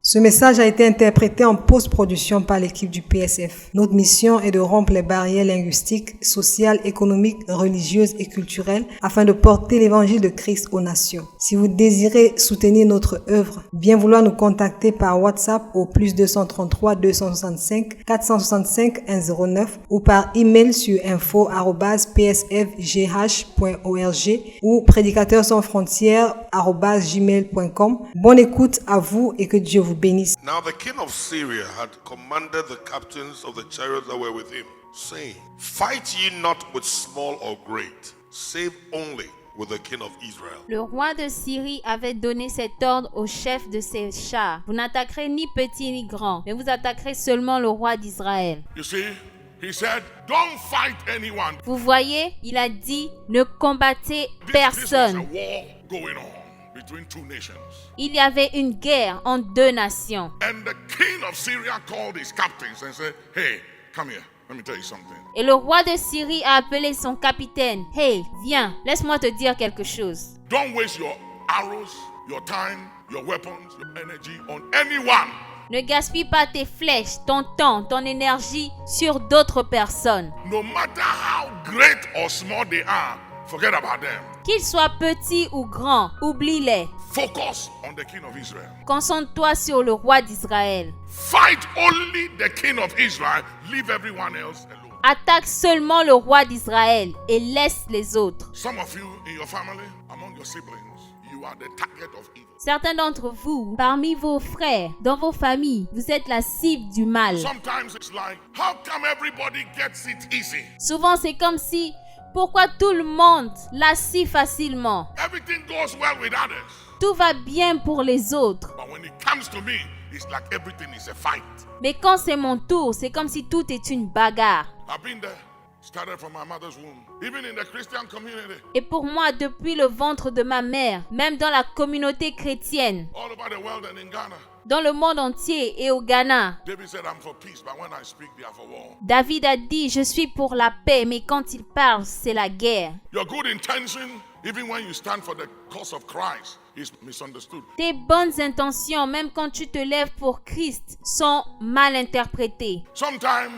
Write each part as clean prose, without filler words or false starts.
Ce message a été interprété en post-production par l'équipe du PSF. Notre mission est de rompre les barrières linguistiques, sociales, économiques, religieuses et culturelles afin de porter l'évangile de Christ aux nations. Si vous désirez soutenir notre œuvre, bien vouloir nous contacter par WhatsApp au +233 265 465 109 ou par email sur info@psfgh.org ou prédicateurs-sans-frontières@gmail.com. Bonne écoute à vous et que Dieu vous bénisse. Now the king of Syria had commanded the captains of the chariots that were with him, saying, Fight ye not with small or great, save only with the king of Israel. Le roi de Syrie avait donné cet ordre au chef de ses chars. Vous n'attaquerez ni petit ni grand, mais vous attaquerez seulement le roi d'Israël. You see, he said, don't fight anyone. Vous voyez, il a dit, ne combattez This was personne. a war going on between two nations. Il y avait une guerre entre deux nations. And the king of Syria called his captains and said, Hey, come here. Let me tell you something. Et le roi de Syrie a appelé son capitaine. Hey, viens, laisse-moi te dire quelque chose. Don't waste your arrows, your time, your weapons, your energy on anyone. Ne gaspille pas tes flèches, ton temps, ton énergie sur d'autres personnes. No matter how great or small they are, forget about them. Qu'ils soient petits ou grands, oublie-les. Focus on the king of Israel. Concentre-toi sur le roi d'Israël. Fight only the king of Israel. Leave everyone else alone. Attaque seulement le roi d'Israël et laisse les autres. Some of you in your family, among your siblings, you are the target of evil. Certains d'entre vous, parmi vos frères, dans vos familles, vous êtes la cible du mal. Sometimes it's like, how come everybody gets it easy? Souvent, c'est comme si, pourquoi tout le monde l'a si facilement? Everything goes well with others. Tout va bien pour les autres. But when it comes to me, it's like everything is a fight. Mais quand c'est mon tour, c'est comme si tout est une bagarre. I've been there. Started from my mother's womb. Even in the Christian community. Et pour moi, depuis le ventre de ma mère, même dans la communauté chrétienne, All over the world and in Ghana. dans le monde entier et au Ghana, David said, I'm for peace, but when I speak, they are for war. David a dit, je suis pour la paix, mais quand il parle, c'est la guerre. Your good intention, even when you stand for the cause of Christ, is misunderstood. Tes bonnes intentions, même quand tu te lèves pour Christ, sont mal interprétées. Sometimes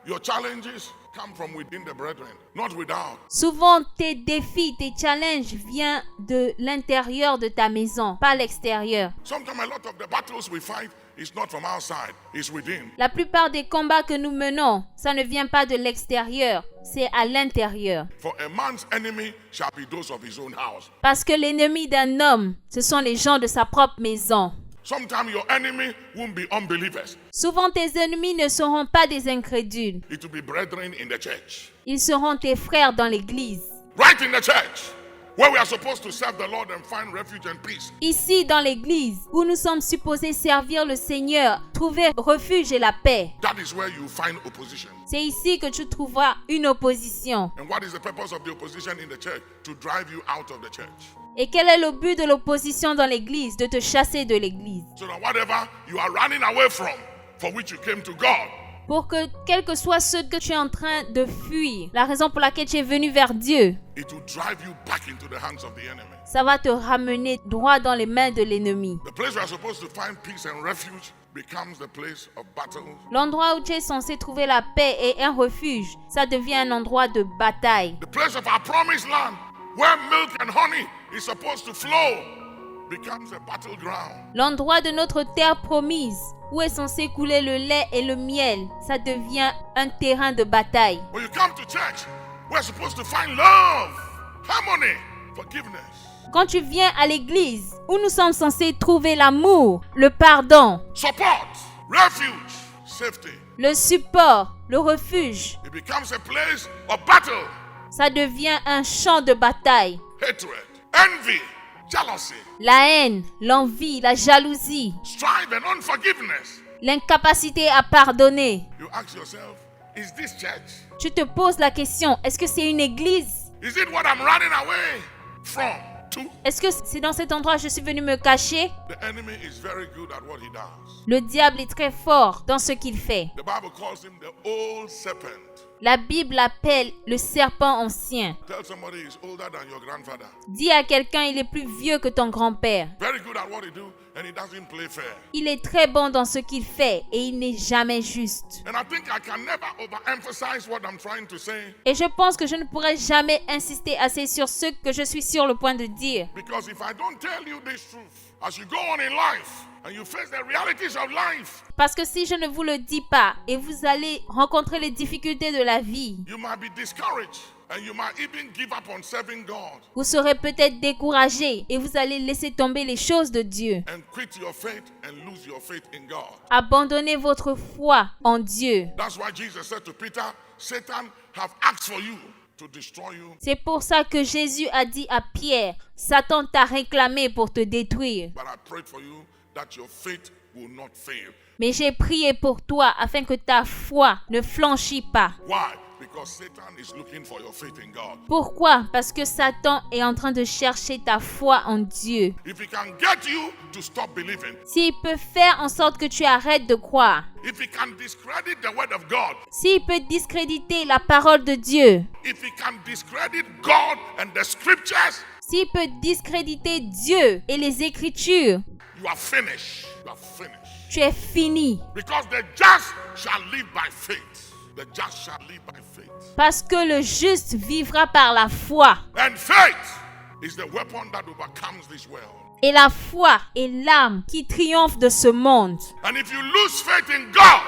your challenges come from within the brethren, not without. Souvent, tes défis, tes challenges viennent de l'intérieur de ta maison, pas l'extérieur. Sometimes a lot of the battles we fight is not from outside, it's within. La plupart des combats que nous menons, ça ne vient pas de l'extérieur, c'est à l'intérieur. For a man's enemy shall be those of his own house. Parce que l'ennemi d'un homme, ce sont les gens de sa propre maison. Sometimes your enemy won't be unbelievers. Souvent, tes ennemis ne seront pas des incrédules. It will be brethren in the church. Ils seront tes frères dans l'église. Right in the church, where we are supposed to serve the Lord and find refuge and peace. Ici, dans l'église, où nous sommes supposés servir le Seigneur, trouver refuge et la paix. That is where you find opposition. C'est ici que tu trouveras une opposition. And what is the purpose of the opposition in the church? To drive you out of the church. Et quel est le but de l'opposition dans l'église? De te chasser de l'église. So that whatever you are running away from, for which you came to God, Pour que, quel que soit ce que tu es en train de fuir, la raison pour laquelle tu es venu vers Dieu, it will drive you back into the hands of the enemy. ça va te ramener droit dans les mains de l'ennemi. The place we are supposed to find peace and refuge becomes the place of battle. L'endroit où tu es censé trouver la paix et un refuge, ça devient un endroit de bataille. The place of our promised land, where milk and honey is supposed to flow, becomes a battleground. L'endroit de notre terre promise, où est censé couler le lait et le miel, ça devient un terrain de bataille. When you come to church, we're supposed to find love, harmony, forgiveness. Quand tu viens à l'église, où nous sommes censés trouver l'amour, le pardon, Support, refuge, safety. le support, le refuge, It becomes a place of battle, ça devient un champ de bataille. hatred, envy, jealousy, La haine, l'envie, la jalousie, strife, and unforgiveness. l'incapacité à pardonner. You ask yourself, is this church? Tu te poses la question, est-ce que c'est une église? Is it what I'm running away from? To? Est-ce que c'est dans cet endroit que je suis venu me cacher? The enemy is very good at what he does. Le diable est très fort dans ce qu'il fait. The Bible calls him the old serpent. La Bible l'appelle le serpent ancien. Tell somebody he's older than your grandfather. Dis à quelqu'un, il est plus vieux que ton grand-père. Very good at what he do. and he doesn't play fair. Il est très bon dans ce qu'il fait et il n'est jamais juste. And I think I can never overemphasize what I'm trying to say. Et je pense que je ne pourrai jamais insister assez sur ce que je suis sur le point de dire. Because if I don't tell you this truth, as you go on in life and you face the realities of life, Parce que si je ne vous le dis pas et vous allez rencontrer les difficultés de la vie, you might be discouraged and you might even give up on serving God vous serez peut-être découragé et vous allez laisser tomber les choses de Dieu. and quit your faith and lose your faith in God. Abandonnez votre foi en Dieu. That's why Jesus said to Peter, Satan have asked for you to destroy you, C'est pour ça que Jésus a dit à Pierre, Satan t'a réclamé pour te détruire. but I prayed for you that your faith will not fail. Mais j'ai prié pour toi afin que ta foi ne flanchit pas. Why? Because Satan is looking for your faith in God. Pourquoi? Parce que Satan est en train de chercher ta foi en Dieu. If he can get you to stop believing, S'il peut faire en sorte que tu arrêtes de croire, if he can discredit the word of God, s'il peut discréditer la parole de Dieu, if he can discredit God and the scriptures, s'il peut discréditer Dieu et les Écritures, you are finished. You are finished. tu es fini. Because the just shall live by faith. The just shall live by faith. Parce que le juste vivra par la foi. And faith is the weapon that overcomes this world. Et la foi est l'arme qui triomphe de ce monde. And if you lose faith in God,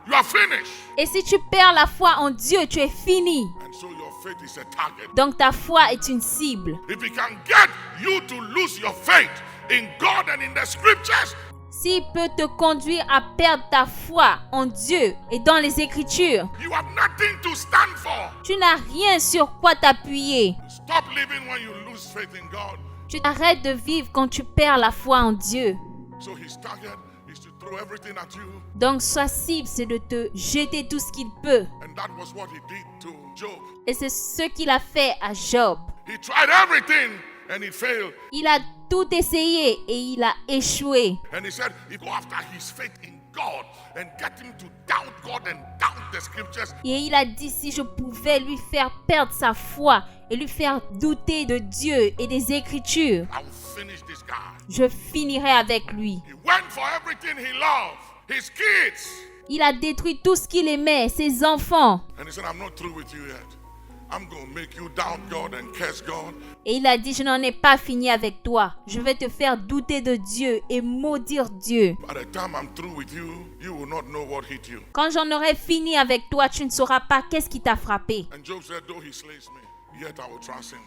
you are finished. Et si tu perds la foi en Dieu, tu es fini. And so your faith is a target. Donc ta foi est une cible. If he can get you to lose your faith in God and in the scriptures, S'il peut te conduire à perdre ta foi en Dieu et dans les Écritures, you have nothing to stand for. tu n'as rien sur quoi t'appuyer. Stop living when you lose faith in God. Tu arrêtes de vivre quand tu perds la foi en Dieu. So his target is to throw everything at you. Donc sa cible, c'est de te jeter tout ce qu'il peut. And that was what he did to Job. Et c'est ce qu'il a fait à Job. He tried everything and he failed. Il a tout essayé et il a échoué. And he said, he go after his faith in God and get him to doubt God and doubt the scriptures. Et il a dit, si je pouvais lui faire perdre sa foi et lui faire douter de Dieu et des Écritures, I will finish this guy. je finirai avec lui. He went for everything he loved, his kids. Il a détruit tout ce qu'il aimait, ses enfants. And he said, I'm not through with you yet. I'm going to make you doubt God and curse God. Et il a dit, je n'en ai pas fini avec toi. Je vais te faire douter de Dieu et maudire Dieu. By the time I'm through with you, you will not know what hit you. Quand j'en aurai fini avec toi, tu ne sauras pas qu'est-ce qui t'a frappé. And Job said, though he slays me, yet I will trust him.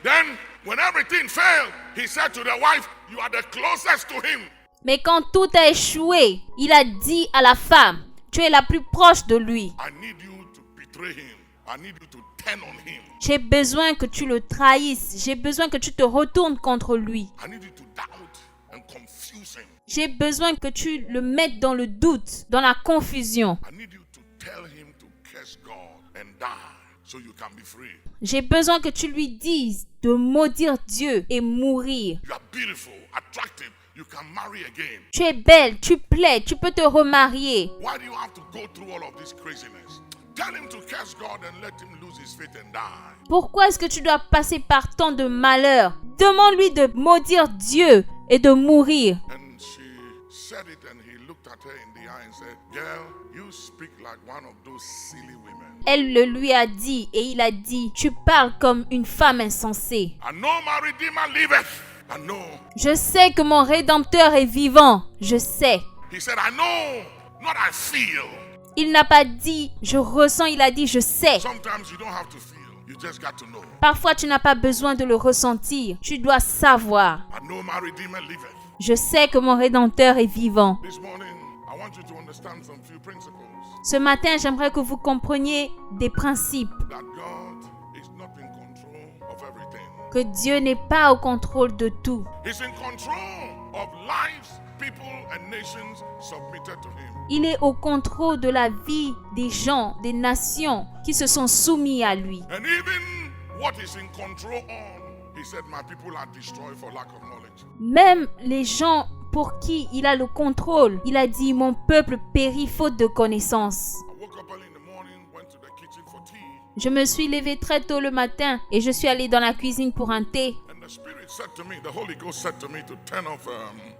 Then, when everything failed, he said to the wife, you are the closest to him. Mais quand tout a échoué, il a dit à la femme, tu es la plus proche de lui. I need you to betray him. I need you to turn on him. J'ai besoin que tu le trahisses. J'ai besoin que tu te retournes contre lui. I need you to doubt and confuse him. J'ai besoin que tu le mettes dans le doute, dans la confusion. I need you to tell him to curse God and die so you can be free. J'ai besoin que tu lui dises de maudire Dieu et mourir. You are beautiful, attractive. You can marry again. Tu es belle, tu plais, tu peux te remarier. Why do you have to go through all of this craziness? Tell him to curse God and let him lose his faith and die. Pourquoi est-ce que tu dois passer par tant de malheur? Demande-lui de maudire Dieu et de mourir. And she said it and he looked at her in the eye and said, girl, you speak like one of those silly women. Elle le lui a dit et il a dit, tu parles comme une femme insensée. I know my Redeemer liveth. I know. Je sais que mon Rédempteur est vivant. Je sais. He said, I know, not I feel. Il n'a pas dit, je ressens, il a dit, je sais. Sometimes you don't have to feel. You just got to know. Parfois, tu n'as pas besoin de le ressentir. Tu dois savoir. I know my Redeemer liveth. Je sais que mon Rédempteur est vivant. This morning, I want you to understand some few principles. Ce matin, j'aimerais que vous compreniez des principes. That God is not in control of everything. Que Dieu n'est pas au contrôle de tout. He's in control of lives, people, and nations submitted to him. Il est au contrôle de la vie des gens, des nations qui se sont soumis à lui. And even what he's in control on, he said, my people are destroyed for lack of knowledge. Même les gens pour qui il a le contrôle, il a dit, mon peuple périt faute de connaissance. I woke up early in the morning, went to the kitchen for tea, Je me suis levé très tôt le matin et je suis allé dans la cuisine pour un thé. and the Spirit said to me, the Holy Ghost said to me to turn off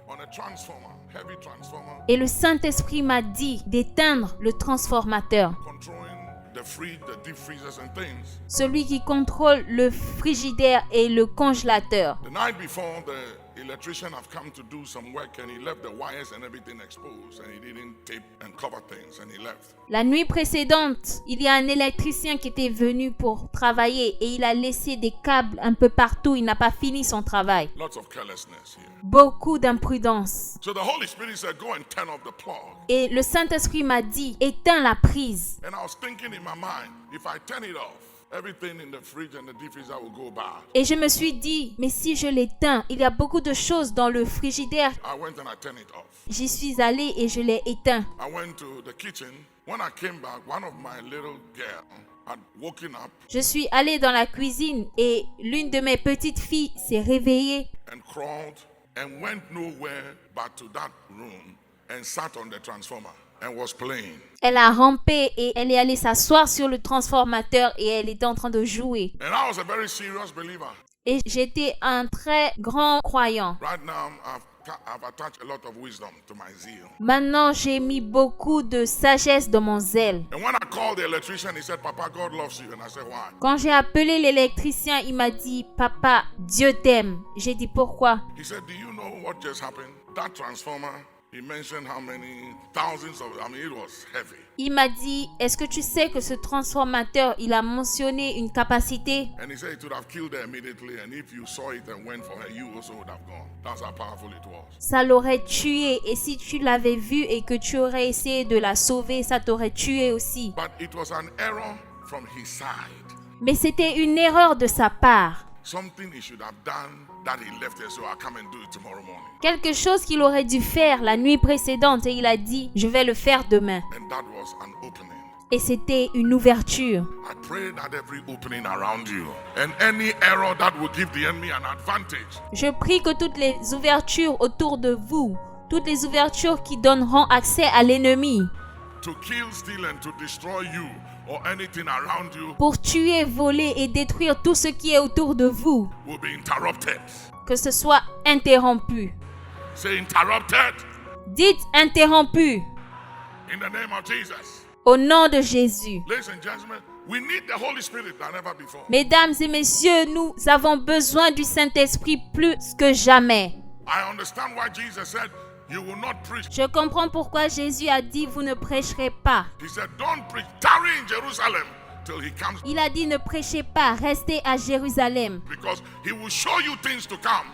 on a transformer, heavy transformer, Et le Saint-Esprit m'a dit d'éteindre le transformateur, controlling the fridge, the deep freezers and things. celui qui contrôle le frigidaire et le congélateur. The night before, the electrician have come to do some work and he left the wires and everything exposed and he didn't tape and cover things and he left. La nuit précédente, il y a un électricien qui était venu pour travailler et il a laissé des câbles un peu partout. Il n'a pas fini son travail. Lots of carelessness here. Beaucoup d'imprudence. So the Holy Spirit said, go and turn off the plug. Et le Saint-Esprit m'a dit, éteins la prise. And I was thinking in my mind, if I turn it off, everything in the fridge and the deep freezer will go bad. Et je me suis dit, mais si je l'éteins, il y a beaucoup de choses dans le frigidaire. I went and I turned it off. J'y suis allée et je l'ai éteint. I went to the kitchen. When I came back, one of my little girls had woken up Je suis allée dans la cuisine et l'une de mes petites filles s'est réveillée and crawled and went nowhere but to that room and sat on the transformer and was playing. Elle a rampé et elle est allée s'asseoir sur le transformateur et elle était en train de jouer. And I was a very serious believer. Et j'étais un très grand croyant. Right now, I've attached a lot of wisdom to my zeal. Maintenant, j'ai mis beaucoup de sagesse dans mon zèle. And when I called the electrician, he said, Papa, God loves you. And I said, why? Quand j'ai appelé l'électricien, il m'a dit, Papa, Dieu t'aime. J'ai dit, pourquoi? He said, do you know what just happened? That transformer, he mentioned how many thousands of, it was heavy. Il m'a dit, est-ce que tu sais que ce transformateur, il a mentionné une capacité? And he said it would have killed her immediately. And if you saw it and went for her, you also would have gone. That's how powerful it was. Ça l'aurait tué. Et si tu l'avais vu et que tu aurais essayé de la sauver, ça t'aurait tué aussi. But it was an error from his side. Mais c'était une erreur de sa part. Something he should have done that he left there, so I'll come and do it tomorrow morning. Quelque chose qu'il aurait dû faire la nuit précédente et il a dit, je vais le faire demain. And that was an opening. Et c'était une ouverture. I pray that every opening around you and any error that will give the enemy an advantage, Je prie que toutes les ouvertures autour de vous, toutes les ouvertures qui donneront accès à l'ennemi, to kill, steal, and to destroy you or anything around you pour tuer, voler et détruire tout ce qui est autour de vous, will be interrupted. que ce soit interrompu. Say interrupted Dites interrompu in the name of Jesus. au nom de Jésus. Ladies and gentlemen, we need the Holy Spirit than ever before. Mesdames et messieurs, nous avons besoin du Saint-Esprit plus que jamais. I understand why Jesus said, you will not preach. Je comprends pourquoi Jésus a dit, vous ne prêcherez pas. He said, don't preach. Tarry in Jerusalem till he comes, Il a dit, ne prêchez pas, restez à Jérusalem, because he will show you things to come.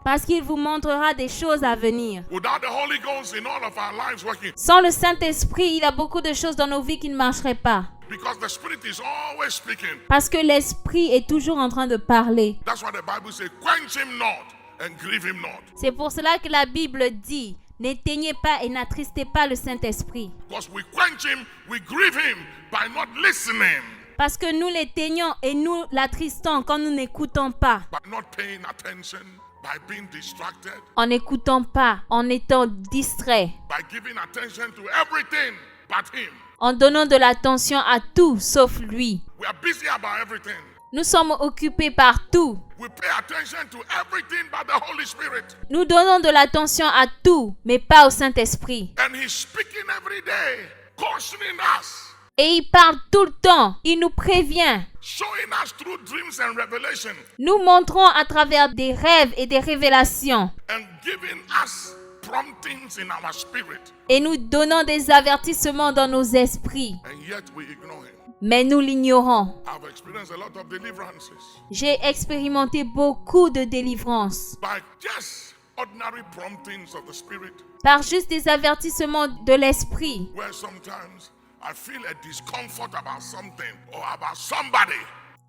parce qu'il vous montrera des choses à venir. Without the Holy Ghost in all of our lives working, Sans le Saint-Esprit, il y a beaucoup de choses dans nos vies qui ne marcheraient pas. because the Spirit is always speaking. Parce que l'Esprit est toujours en train de parler. That's why the Bible says, quench him not and grieve him not. C'est pour cela que la Bible dit, n'éteignez pas et n'attristez pas le Saint-Esprit. Because we quench him, we grieve him by not listening, Parce que nous l'éteignons et nous l'attristons quand nous n'écoutons pas. by not paying attention, by being distracted, En n'écoutant pas, en étant distrait, by giving attention to everything but him. en donnant de l'attention à tout sauf lui. We are busy about everything. Nous sommes occupés par tout. We pay attention to everything but the Holy Spirit. Nous donnons de l'attention à tout, mais pas au Saint-Esprit. And he's speaking every day, cautioning us, Et il parle tout le temps. Il nous prévient. showing us through dreams and revelation, Nous montrons à travers des rêves et des révélations. and giving us promptings in our spirit. Et nous donnons des avertissements dans nos esprits. And yet we ignore him. Mais nous l'ignorons. I've experienced a lot of deliverances J'ai expérimenté beaucoup de délivrance by just ordinary promptings of the spirit, par juste des avertissements de l'esprit. where sometimes I feel a discomfort about something or about somebody,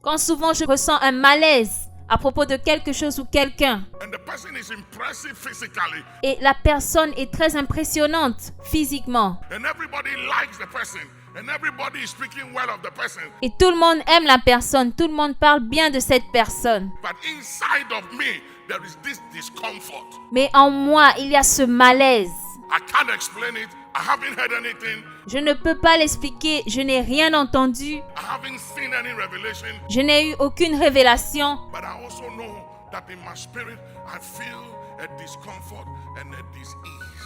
Quand souvent je ressens un malaise à propos de quelque chose ou quelqu'un and the person is impressive physically, et la personne est très impressionnante physiquement and everybody likes the person, and everybody is speaking well of the person, et tout le monde aime la personne, tout le monde parle bien de cette personne. but inside of me there is this discomfort. Mais en moi, il y a ce malaise. I can't explain it. I haven't heard anything. Je ne peux pas l'expliquer, je n'ai rien entendu, I haven't seen any revelation, je n'ai eu aucune révélation, but I also know that in my spirit I feel a discomfort and a dis-ease.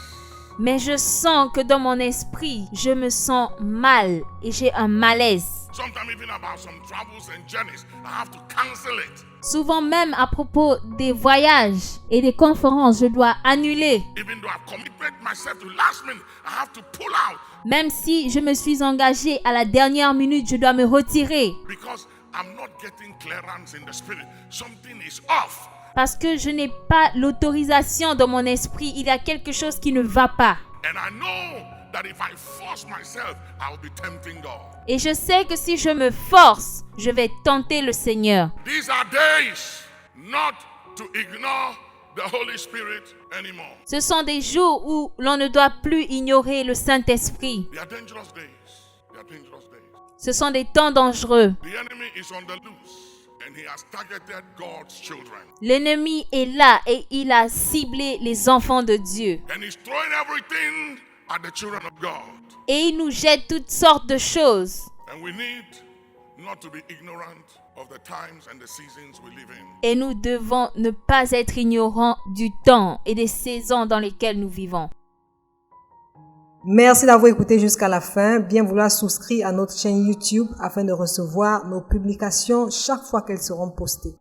Mais je sens que dans mon esprit, je me sens mal et j'ai un malaise. Sometimes even about some travels and journeys, I have to cancel it. Souvent même à propos des voyages et des conférences, je dois annuler. Even though I've committed myself to last minute, I have to pull out. Même si je me suis engagé à la dernière minute, je dois me retirer. Because I'm not getting clearance in the spirit. Something is off. Parce que je n'ai pas l'autorisation dans mon esprit. Il y a quelque chose qui ne va pas. And I know that if I force myself, I'll be tempting God. Et je sais que si je me force, je vais tenter le Seigneur. These are days not to ignore the Holy Spirit anymore. Ce sont des jours où l'on ne doit plus ignorer le Saint-Esprit. They are dangerous days. They are dangerous days. Ce sont des temps dangereux. The enemy is on the loose and he has targeted God's children. L'ennemi est là et il a ciblé les enfants de Dieu. And he's throwing everything at the children of God. Et il nous jette toutes sortes de choses. And we need not to be ignorant of the times and the seasons we live in. Et nous devons ne pas être ignorants du temps et des saisons dans lesquelles nous vivons. Merci d'avoir écouté jusqu'à la fin. Bien vouloir souscrire à notre chaîne YouTube afin de recevoir nos publications chaque fois qu'elles seront postées.